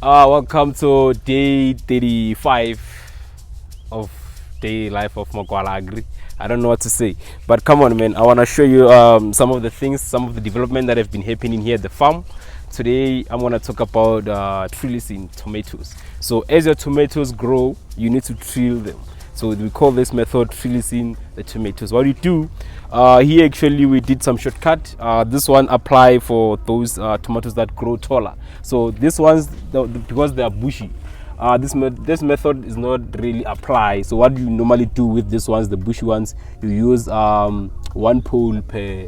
Welcome to day 35 of day life of Mokwala Agri. I don't know what to say, but come on, man. I want to show you some of the things, some of the development that have been happening here at the farm. Today, I'm going to talk about trellising tomatoes. So, as your tomatoes grow, you need to trill them. So we call this method trellising the tomatoes. What we do here, actually, we did some shortcut. This one apply for those tomatoes that grow taller. So this one's because they are bushy. This method is not really apply. So what you normally do with these ones, the bushy ones, you use one pole per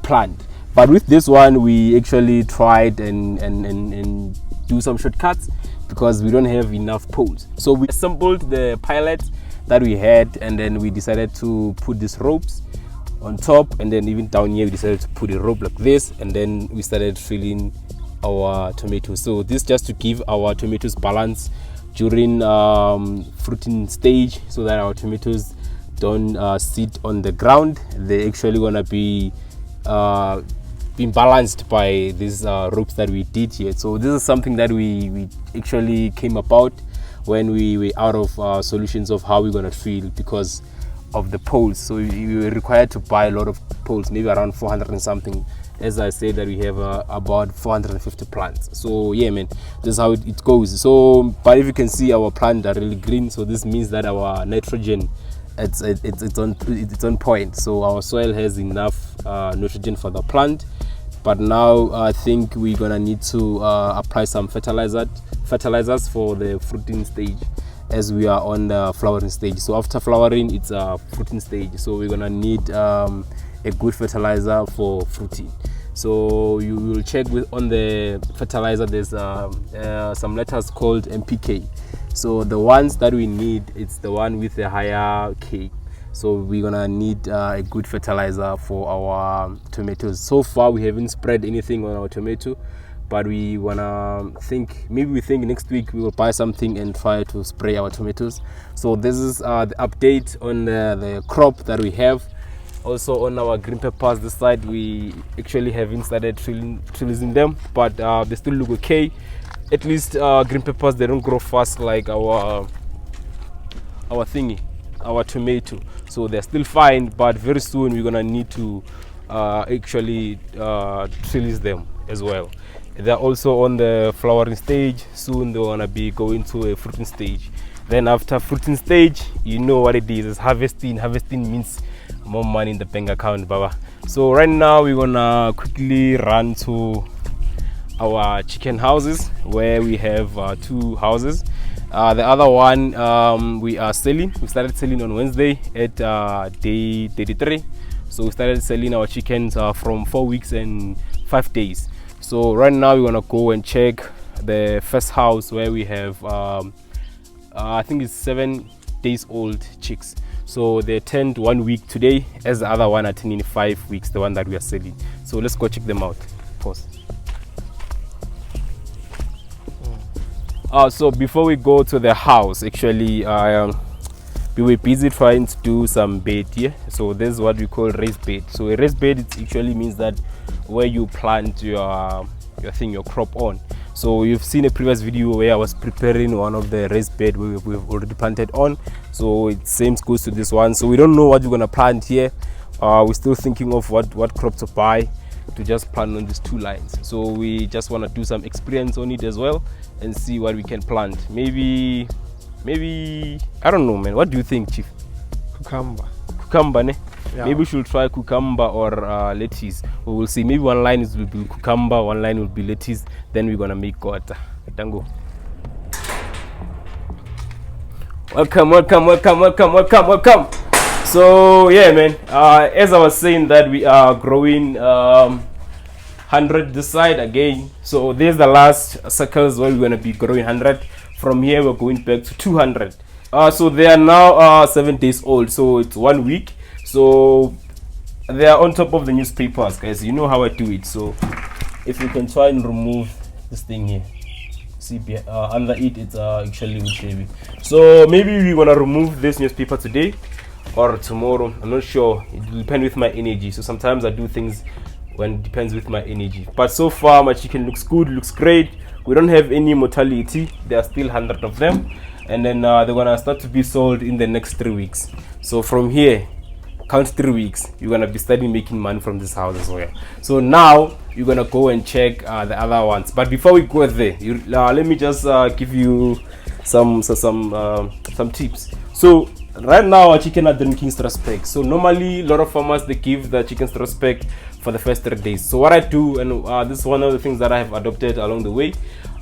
plant. But with this one, we actually tried and do some shortcuts because we don't have enough poles. So we assembled the pilot that we had, and then we decided to put these ropes on top, and then even down here we decided to put a rope like this, and then we started filling our tomatoes. So this just to give our tomatoes balance during fruiting stage, so that our tomatoes don't sit on the ground. They actually gonna be being balanced by these ropes that we did here. So this is something that we actually came about when we were out of solutions of how we're going to fill because of the poles. So we were required to buy a lot of poles, maybe around 400 and something. As I said, that we have about 450 plants. So yeah, man, this is how it goes. So but if you can see, our plants are really green, so this means that our nitrogen it's on point. So our soil has enough nitrogen for the plant. But now I think we're gonna need to apply some fertilizers for the fruiting stage, as we are on the flowering stage. So after flowering, it's a fruiting stage. So we're gonna need a good fertilizer for fruiting. So you will check on the fertilizer. There's some letters called NPK. So the ones that we need, it's the one with the higher K. So we're gonna need a good fertilizer for our tomatoes. So far we haven't spread anything on our tomato, but we think next week we will buy something and try to spray our tomatoes. So this is the update on the crop that we have. Also on our green peppers, this side we actually haven't started trellising them, but they still look okay. At least green peppers, they don't grow fast like our tomato. So they're still fine, but very soon we're gonna need to actually trellis them as well. They're also on the flowering stage. Soon they're gonna be going to a fruiting stage. Then after fruiting stage, you know what it is. It's harvesting. Harvesting means more money in the bank account, baba. So right now we're gonna quickly run to our chicken houses, where we have 2 houses. The other one we are selling. We started selling on Wednesday at day 33. So we started selling our chickens from 4 weeks and 5 days. So right now we're gonna go and check the first house, where we have I think it's 7 days old chicks. So they turned 1 week today, as the other one are turning 5 weeks, the one that we are selling. So let's go check them out. Pause. So before we go to the house, actually we were busy trying to do some bed here. So this is what we call raised bed. So a raised bed, it actually means that where you plant your crop on. So you've seen a previous video where I was preparing one of the raised bed where we've already planted on. So it same goes to this one. So we don't know what we're gonna plant here. We're still thinking of what crop to buy to just plant on these 2 lines. So we just want to do some experience on it as well and see what we can plant. Maybe I don't know, man. What do you think, Chief? Cucumber, ne? Yeah. Maybe we should try cucumber or lettuce. We will see. Maybe one line will be cucumber, one line will be lettuce. Then we're gonna make quarter. Tango. Welcome. So yeah, man, as I was saying that we are growing 100 this side again. So there's the last circles where we're going to be growing 100. From here we're going back to 200. So they are now 7 days old, so it's 1 week. So they are on top of the newspapers, guys. You know how I do it. So if you can try and remove this thing here, see under it, it's actually heavy. So maybe we're gonna remove this newspaper today or tomorrow. I'm not sure. It will depend with my energy. So sometimes I do things when it depends with my energy. But so far my chicken looks good, looks great. we don't have any mortality. There are still 100 of them, and then they're gonna start to be sold in the next 3 weeks. So from here, count 3 weeks, you're gonna be starting making money from this house as well. So now you're gonna go and check the other ones. But before we go there, let me just give you some tips. So right now our chicken are drinking stress pack. So normally a lot of farmers, they give the chicken stress pack for the first 3 days. So what I do, and this is one of the things that I have adopted along the way,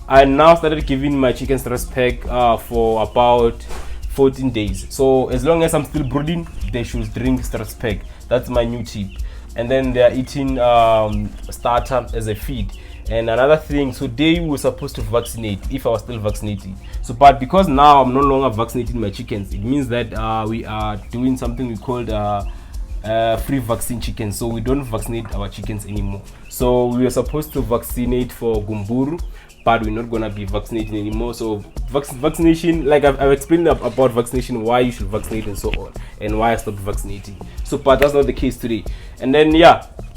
I now started giving my chicken stress pack for about 14 days. So as long as I'm still brooding, they should drink stress pack. That's my new tip. And then they are eating starter as a feed. And another thing, so they were supposed to vaccinate if I was still vaccinating. So but because now I'm no longer vaccinating my chickens, it means that we are doing something we called free vaccine chickens. So we don't vaccinate our chickens anymore. So we were supposed to vaccinate for Gumburu, but we're not gonna be vaccinating anymore. So vaccination, like I've explained about vaccination, why you should vaccinate and so on, and why I stopped vaccinating. So but that's not the case today. And then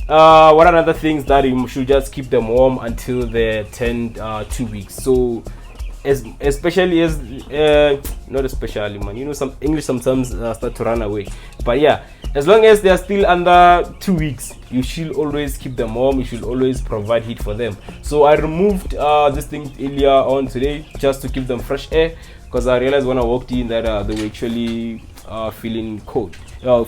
what are other things that you should just keep them warm until they turn 2 weeks. So especially as not especially, man, you know, some English sometimes start to run away, but yeah, as long as they are still under 2 weeks, you should always keep them warm. You should always provide heat for them. So I removed this thing earlier on today just to give them fresh air, because I realized when I walked in that they were actually feeling cold,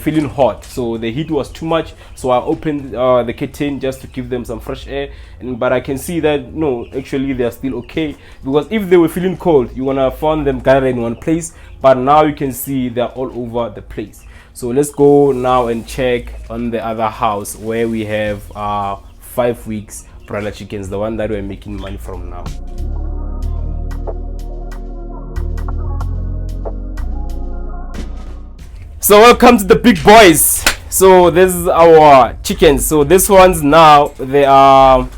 feeling hot. So the heat was too much, so I opened the curtain just to give them some fresh air. But I can see that no, actually they are still okay, because if they were feeling cold, you wanna find them gathered in one place, but now you can see they're all over the place. So let's go now and check on the other house where we have 5 weeks broiler chickens, the one that we're making money from now. So welcome to the big boys. So this is our chickens. So this one's now, they are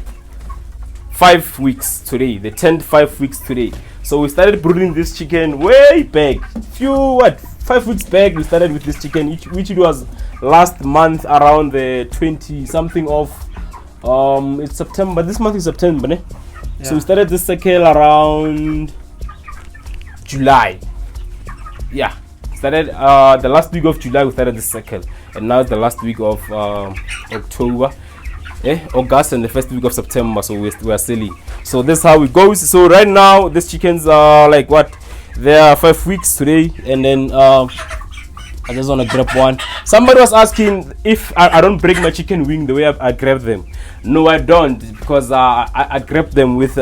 5 weeks today. They turned 5 weeks today. So we started brooding this chicken way back, 5 weeks back. We started with this chicken, which it was last month around the 20 something of it's September. This month is September, né? Yeah. So we started this cycle around July. Yeah, started the last week of July we started this cycle, and now it's the last week of October, August, and the first week of September. So we are selling. So this is how it goes. So right now these chickens are like what? They are 5 weeks today, and then I just want to grab one. Somebody was asking if I don't break my chicken wing the way I grab them. No, I don't, because I grab them with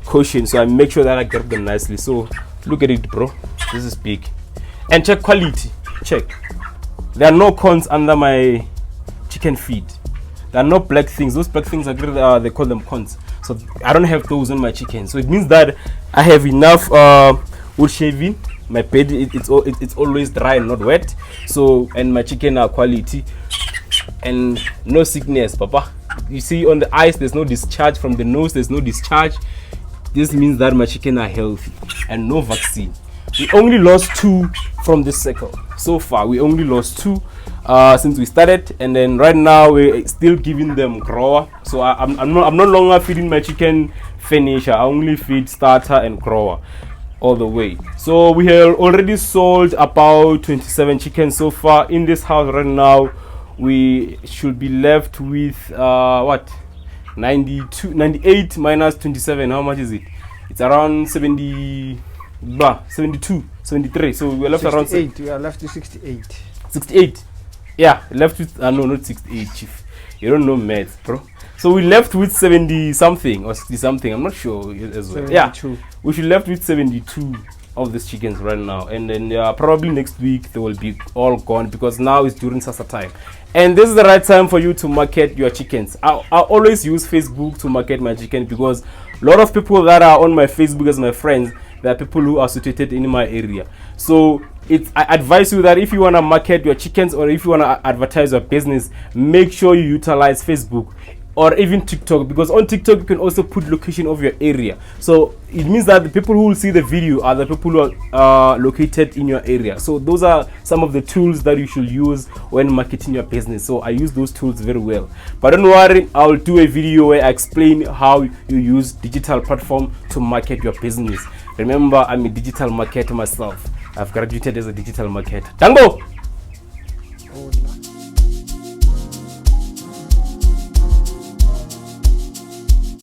caution. So I make sure that I grab them nicely. So look at it, bro. This is big. And check quality. Check. There are no corns under my chicken feed. There are no black things. Those black things are they call them corns. So I don't have those on my chicken. So it means that I have enough wood shaving. My bed it's always dry and not wet. So, and my chicken are quality and no sickness, papa. You see on the eyes there's no discharge, from the nose there's no discharge. This means that my chicken are healthy and no vaccine. We only lost 2 from this cycle so far. We only lost 2 since we started, and then right now we're still giving them grower. So I'm no longer feeding my chicken finisher. I only feed starter and grower all the way. So we have already sold about 27 chickens so far in this house. Right now we should be left with 98 minus 27. How much is it? It's around 72, 73. So we're left 68, around 8. We are left with 68. 68. Yeah, left with no, not 68, chief. You don't know maths, bro. So we left with 70 something or 60 something. I'm not sure as well. 72. Yeah, we should left with 72 of these chickens right now, and then probably next week they will be all gone, because now it's during Sasa time, and this is the right time for you to market your chickens. I always use Facebook to market my chicken, because a lot of people that are on my Facebook as my friends, there are people who are situated in my area. So I advise you that if you want to market your chickens or if you want to advertise your business, make sure you utilize Facebook. or even TikTok, because on TikTok you can also put location of your area. So it means that the people who will see the video are the people who are located in your area. So those are some of the tools that you should use when marketing your business. So I use those tools very well. But don't worry, I'll do a video where I explain how you use digital platform to market your business. Remember, I'm a digital marketer myself. I've graduated as a digital marketer. Tango!